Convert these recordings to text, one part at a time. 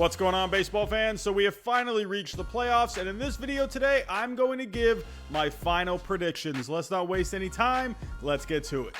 What's going on, baseball fans? So we have finally reached the playoffs, and in this video today, I'm going to give my final predictions. Let's not waste any time. Let's get to it.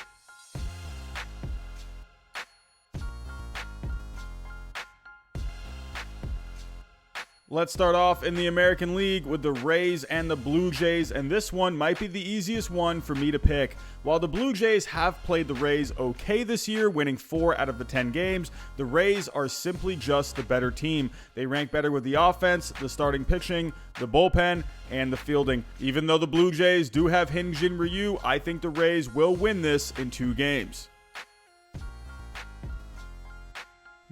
Let's start off in the American League with the Rays and the Blue Jays, and this one might be the easiest one for me to pick. While the Blue Jays have played the Rays okay this year, winning 4 out of the 10 games, the Rays are simply just the better team. They rank better with the offense, the starting pitching, the bullpen, and the fielding. Even though the Blue Jays do have Hyun-Jin Ryu, I think the Rays will win this in 2 games.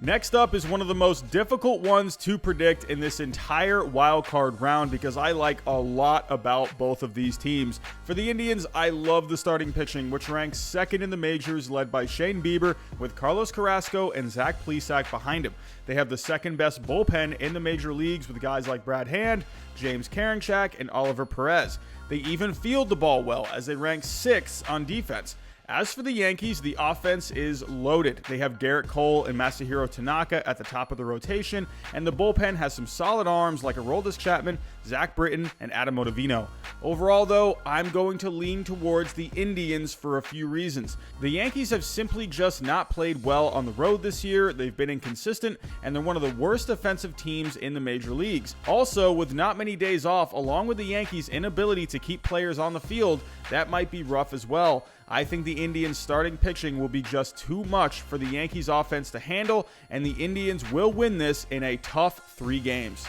Next up is one of the most difficult ones to predict in this entire wild card round because I like a lot about both of these teams. For the Indians, I love the starting pitching, which ranks second in the majors, led by Shane Bieber with Carlos Carrasco and Zach Plesac behind him. They have the second best bullpen in the major leagues with guys like Brad Hand, James Karinchak, and Oliver Perez. They even field the ball well as they rank 6th on defense. As for the Yankees, the offense is loaded. They have Garrett Cole and Masahiro Tanaka at the top of the rotation, and the bullpen has some solid arms like Aroldis Chapman, Zach Britton, and Adam Ottavino. Overall, though, I'm going to lean towards the Indians for a few reasons. The Yankees have simply just not played well on the road this year. They've been inconsistent, and they're one of the worst defensive teams in the major leagues. Also, with not many days off, along with the Yankees' inability to keep players on the field, that might be rough as well. I think the Indians' starting pitching will be just too much for the Yankees' offense to handle, and the Indians will win this in a tough 3 games.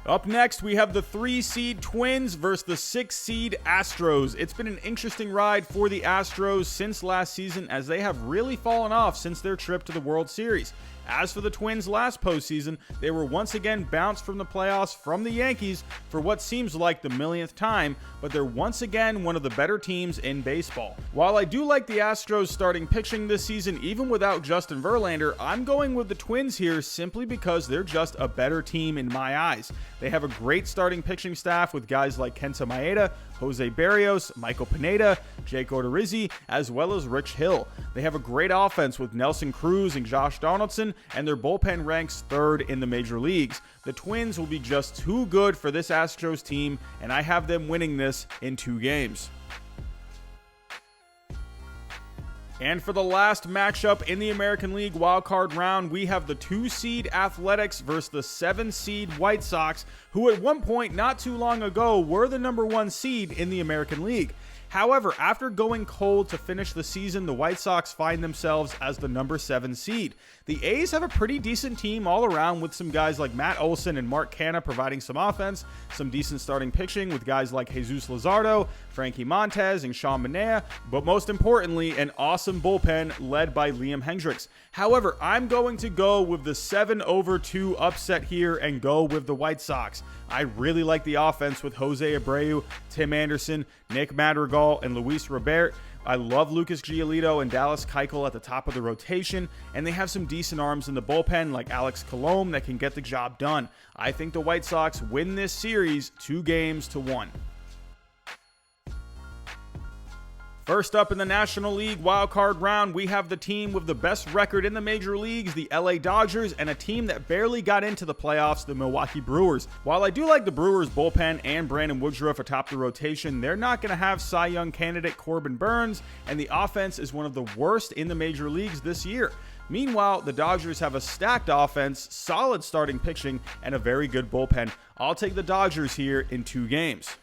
Up next, we have the 3-seed Twins versus the 6-seed Astros. It's been an interesting ride for the Astros since last season, as they have really fallen off since their trip to the World Series. As for the Twins last postseason, they were once again bounced from the playoffs from the Yankees for what seems like the millionth time, but they're once again one of the better teams in baseball. While I do like the Astros starting pitching this season, even without Justin Verlander, I'm going with the Twins here simply because they're just a better team in my eyes. They have a great starting pitching staff with guys like Kenta Maeda, Jose Barrios, Michael Pineda, Jake Odorizzi, as well as Rich Hill. They have a great offense with Nelson Cruz and Josh Donaldson, and their bullpen ranks 3rd in the major leagues. The Twins will be just too good for this Astros team, and I have them winning this in 2 games. And for the last matchup in the American League wildcard round, we have the 2-seed Athletics versus the 7-seed White Sox, who at one point not too long ago were the number 1 seed in the American League. However, after going cold to finish the season, the White Sox find themselves as the number 7 seed. The A's have a pretty decent team all around with some guys like Matt Olson and Mark Canha providing some offense, some decent starting pitching with guys like Jesus Luzardo, Frankie Montez, and Sean Manaea, but most importantly, an awesome bullpen led by Liam Hendriks. However, I'm going to go with the 7-2 upset here and go with the White Sox. I really like the offense with Jose Abreu, Tim Anderson, Nick Madrigal, and Luis Robert. I love Lucas Giolito and Dallas Keuchel at the top of the rotation, and they have some decent arms in the bullpen like Alex Colomé that can get the job done. I think the White Sox win this series 2-1. First up in the National League wildcard round, we have the team with the best record in the major leagues, the LA Dodgers, and a team that barely got into the playoffs, the Milwaukee Brewers. While I do like the Brewers bullpen and Brandon Woodruff atop the rotation, they're not going to have Cy Young candidate Corbin Burnes, and the offense is one of the worst in the major leagues this year. Meanwhile, the Dodgers have a stacked offense, solid starting pitching, and a very good bullpen. I'll take the Dodgers here in 2 games.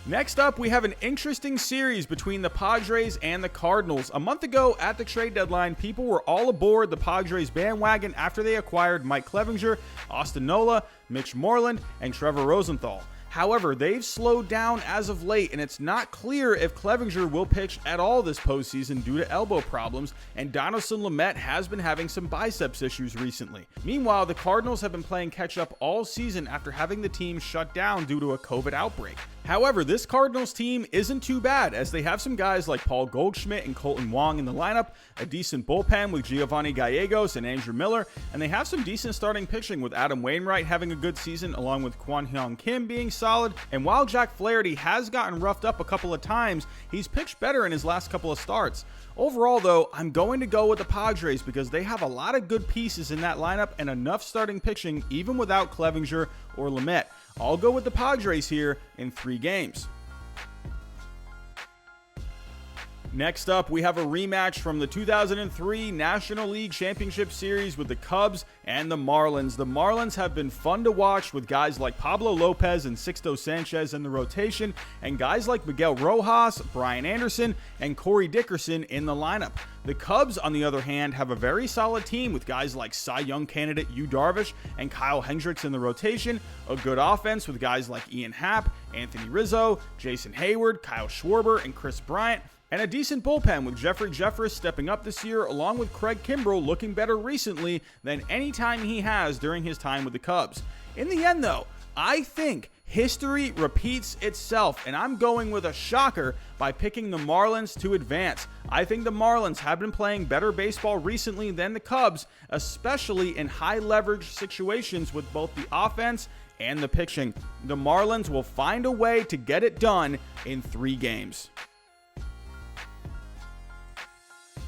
Next up, we have an interesting series between the Padres and the Cardinals. A month ago at the trade deadline, people were all aboard the Padres bandwagon after they acquired Mike Clevinger, Austin Nola, Mitch Moreland, and Trevor Rosenthal. However, they've slowed down as of late, and it's not clear if Clevinger will pitch at all this postseason due to elbow problems, and Dinelson Lamet has been having some biceps issues recently. Meanwhile, the Cardinals have been playing catch-up all season after having the team shut down due to a COVID outbreak. However, this Cardinals team isn't too bad, as they have some guys like Paul Goldschmidt and Colton Wong in the lineup, a decent bullpen with Giovanni Gallegos and Andrew Miller, and they have some decent starting pitching with Adam Wainwright having a good season along with Kwon Hyun Kim being solid. And while Jack Flaherty has gotten roughed up a couple of times, he's pitched better in his last couple of starts. Overall though, I'm going to go with the Padres because they have a lot of good pieces in that lineup and enough starting pitching even without Clevinger or Lamet. I'll go with the Padres here in 3 games. Next up, we have a rematch from the 2003 National League Championship Series with the Cubs and the Marlins. The Marlins have been fun to watch with guys like Pablo Lopez and Sixto Sanchez in the rotation, and guys like Miguel Rojas, Brian Anderson, and Corey Dickerson in the lineup. The Cubs, on the other hand, have a very solid team with guys like Cy Young candidate Yu Darvish and Kyle Hendricks in the rotation, a good offense with guys like Ian Happ, Anthony Rizzo, Jason Hayward, Kyle Schwarber, and Chris Bryant, and a decent bullpen with Jeffrey Jeffress stepping up this year along with Craig Kimbrell looking better recently than any time he has during his time with the Cubs. In the end though, I think history repeats itself, and I'm going with a shocker by picking the Marlins to advance. I think the Marlins have been playing better baseball recently than the Cubs, especially in high leverage situations with both the offense and the pitching. The Marlins will find a way to get it done in 3 games.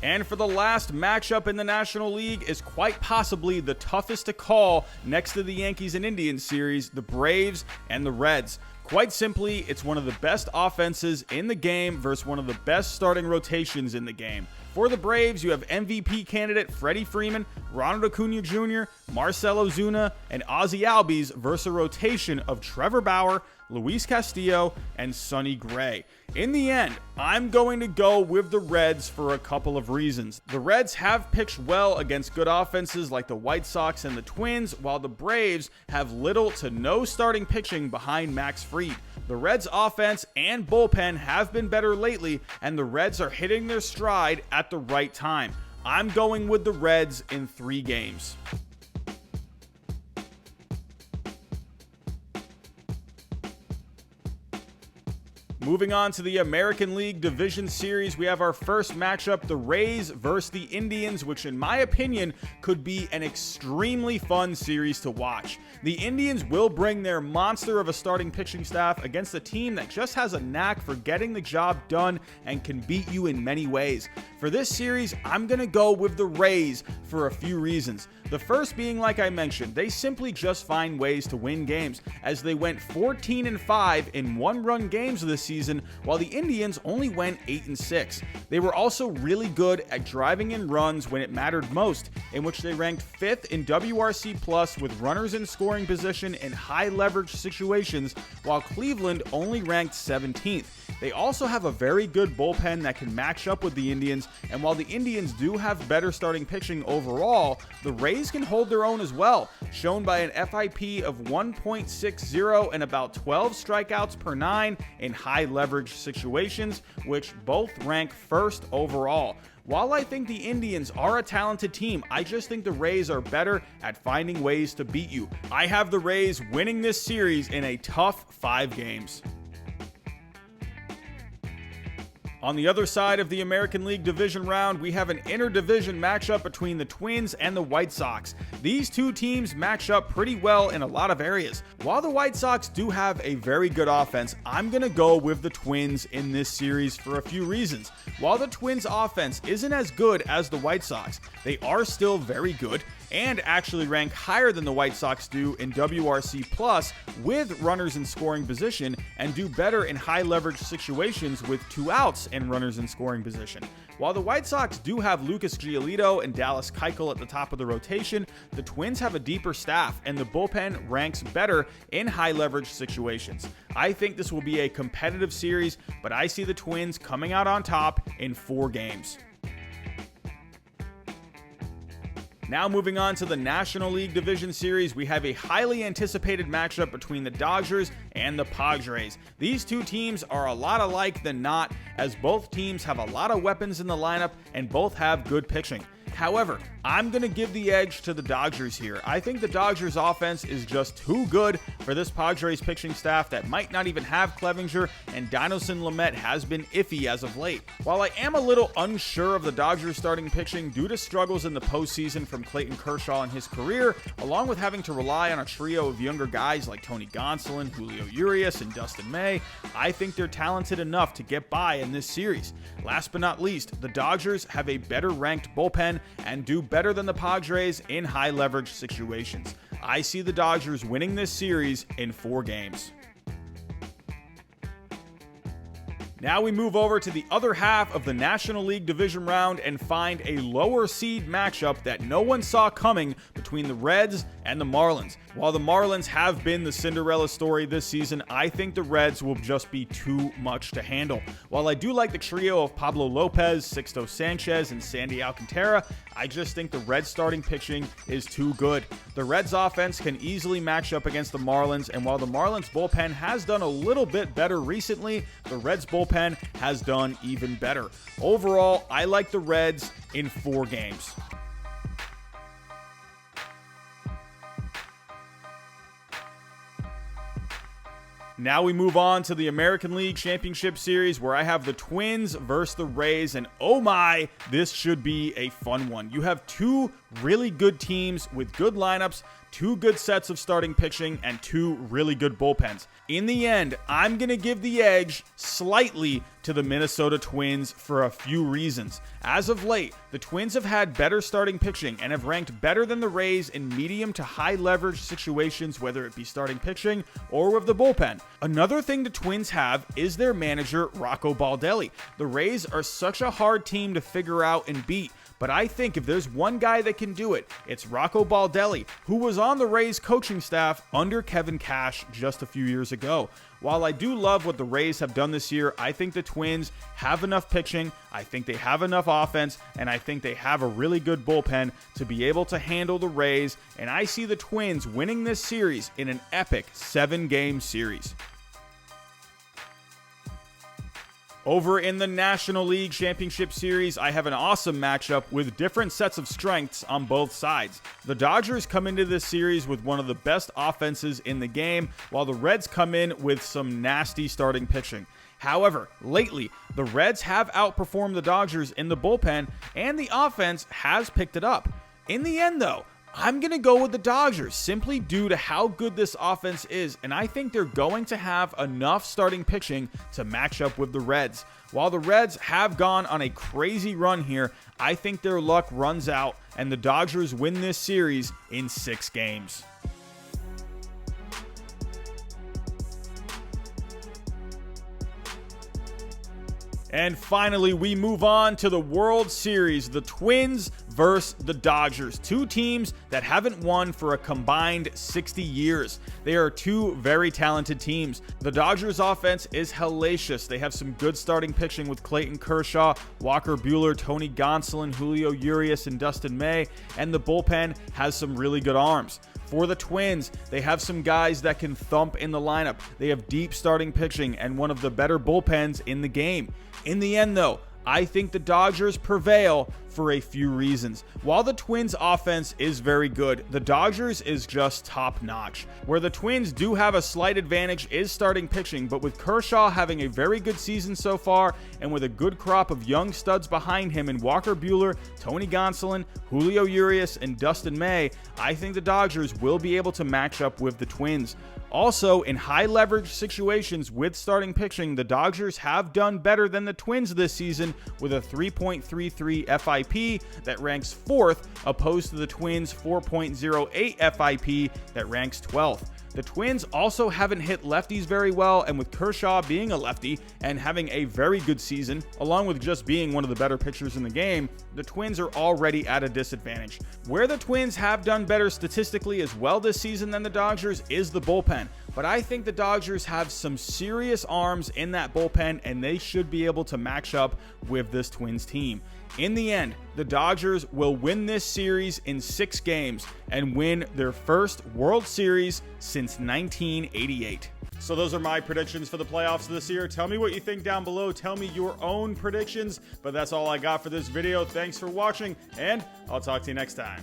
And for the last matchup in the National League is quite possibly the toughest to call next to the Yankees and Indians series, the Braves and the Reds. Quite simply, it's one of the best offenses in the game versus one of the best starting rotations in the game. For the Braves, you have MVP candidate Freddie Freeman, Ronald Acuna Jr., Marcell Ozuna, and Ozzie Albies versus a rotation of Trevor Bauer, Luis Castillo, and Sonny Gray. In the end, I'm going to go with the Reds for a couple of reasons. The Reds have pitched well against good offenses like the White Sox and the Twins, while the Braves have little to no starting pitching behind Max Fried. The Reds' offense and bullpen have been better lately, and the Reds are hitting their stride at the right time. I'm going with the Reds in 3 games. Moving on to the American League Division Series, we have our first matchup, the Rays versus the Indians, which in my opinion could be an extremely fun series to watch. The Indians will bring their monster of a starting pitching staff against a team that just has a knack for getting the job done and can beat you in many ways. For this series, I'm going to go with the Rays for a few reasons. The first being, like I mentioned, they simply just find ways to win games, as they went 14-5 in 1-run games this season, while the Indians only went 8-6. They were also really good at driving in runs when it mattered most, in which they ranked 5th in WRC Plus with runners in scoring position in high leverage situations, while Cleveland only ranked 17th. They also have a very good bullpen that can match up with the Indians, and while the Indians do have better starting pitching overall, the Rays can hold their own as well, shown by an FIP of 1.60 and about 12 strikeouts per 9 in high leverage situations, which both rank 1st overall. While I think the Indians are a talented team, I just think the Rays are better at finding ways to beat you. I have the Rays winning this series in a tough 5 games. On the other side of the American League Division round, we have an interdivision matchup between the Twins and the White Sox. These two teams match up pretty well in a lot of areas. While the White Sox do have a very good offense, I'm going to go with the Twins in this series for a few reasons. While the Twins' offense isn't as good as the White Sox, they are still very good and actually rank higher than the White Sox do in WRC Plus with runners in scoring position, and do better in high leverage situations with 2 outs and runners in scoring position. While the White Sox do have Lucas Giolito and Dallas Keuchel at the top of the rotation, the Twins have a deeper staff and the bullpen ranks better in high leverage situations. I think this will be a competitive series, but I see the Twins coming out on top in 4 games. Now moving on to the National League Division Series, we have a highly anticipated matchup between the Dodgers and the Padres. These two teams are a lot alike than not, as both teams have a lot of weapons in the lineup and both have good pitching. However, I'm going to give the edge to the Dodgers here. I think the Dodgers offense is just too good for this Padres pitching staff that might not even have Clevinger, and Dinelson Lamet has been iffy as of late. While I am a little unsure of the Dodgers starting pitching due to struggles in the postseason from Clayton Kershaw in his career, along with having to rely on a trio of younger guys like Tony Gonsolin, Julio Urias, and Dustin May, I think they're talented enough to get by in this series. Last but not least, the Dodgers have a better ranked bullpen and do better than the Padres in high leverage situations. I see the Dodgers winning this series in 4 games. Now we move over to the other half of the National League Division round and find a lower seed matchup that no one saw coming between the Reds and the Marlins. While the Marlins have been the Cinderella story this season, I think the Reds will just be too much to handle. While I do like the trio of Pablo Lopez, Sixto Sanchez, and Sandy Alcantara, I just think the Reds starting pitching is too good. The Reds offense can easily match up against the Marlins, and while the Marlins bullpen has done a little bit better recently, the Reds bullpen has done even better. Overall, I like the Reds in 4 games. Now we move on to the American League Championship Series, where I have the Twins versus the Rays, and oh my, this should be a fun one. You have 2 really good teams with good lineups, 2 good sets of starting pitching, and 2 really good bullpens. In the end, I'm going to give the edge slightly to the Minnesota Twins for a few reasons. As of late, the Twins have had better starting pitching and have ranked better than the Rays in medium to high leverage situations, whether it be starting pitching or with the bullpen. Another thing the Twins have is their manager, Rocco Baldelli. The Rays are such a hard team to figure out and beat, but I think if there's one guy that can do it, it's Rocco Baldelli, who was on the Rays coaching staff under Kevin Cash just a few years ago. While I do love what the Rays have done this year, I think the Twins have enough pitching, I think they have enough offense, and I think they have a really good bullpen to be able to handle the Rays, and I see the Twins winning this series in an epic 7-game series. Over in the National League Championship Series, I have an awesome matchup with different sets of strengths on both sides. The Dodgers come into this series with one of the best offenses in the game, while the Reds come in with some nasty starting pitching. However, lately, the Reds have outperformed the Dodgers in the bullpen, and the offense has picked it up. In the end, though, I'm going to go with the Dodgers simply due to how good this offense is, and I think they're going to have enough starting pitching to match up with the Reds. While the Reds have gone on a crazy run here, I think their luck runs out, and the Dodgers win this series in 6 games. And finally, we move on to the World Series, the Twins versus the Dodgers. 2 teams that haven't won for a combined 60 years. They are 2 very talented teams. The Dodgers offense is hellacious. They have some good starting pitching with Clayton Kershaw, Walker Buehler, Tony Gonsolin, Julio Urias, and Dustin May, and the bullpen has some really good arms. For the Twins, they have some guys that can thump in the lineup. They have deep starting pitching and one of the better bullpens in the game. In the end, though, I think the Dodgers prevail for a few reasons. While the Twins' offense is very good, the Dodgers is just top-notch. Where the Twins do have a slight advantage is starting pitching, but with Kershaw having a very good season so far, and with a good crop of young studs behind him in Walker Buehler, Tony Gonsolin, Julio Urias, and Dustin May, I think the Dodgers will be able to match up with the Twins. Also, in high leverage situations with starting pitching, the Dodgers have done better than the Twins this season with a 3.33 FIP that ranks 4th, opposed to the Twins' 4.08 FIP that ranks 12th. The Twins also haven't hit lefties very well, and with Kershaw being a lefty and having a very good season, along with just being one of the better pitchers in the game, the Twins are already at a disadvantage. Where the Twins have done better statistically as well this season than the Dodgers is the bullpen, but I think the Dodgers have some serious arms in that bullpen, and they should be able to match up with this Twins team. In the end, the Dodgers will win this series in 6 games and win their first World Series since 1988. So those are my predictions for the playoffs this year. Tell me what you think down below. Tell me your own predictions. But that's all I got for this video. Thanks for watching, and I'll talk to you next time.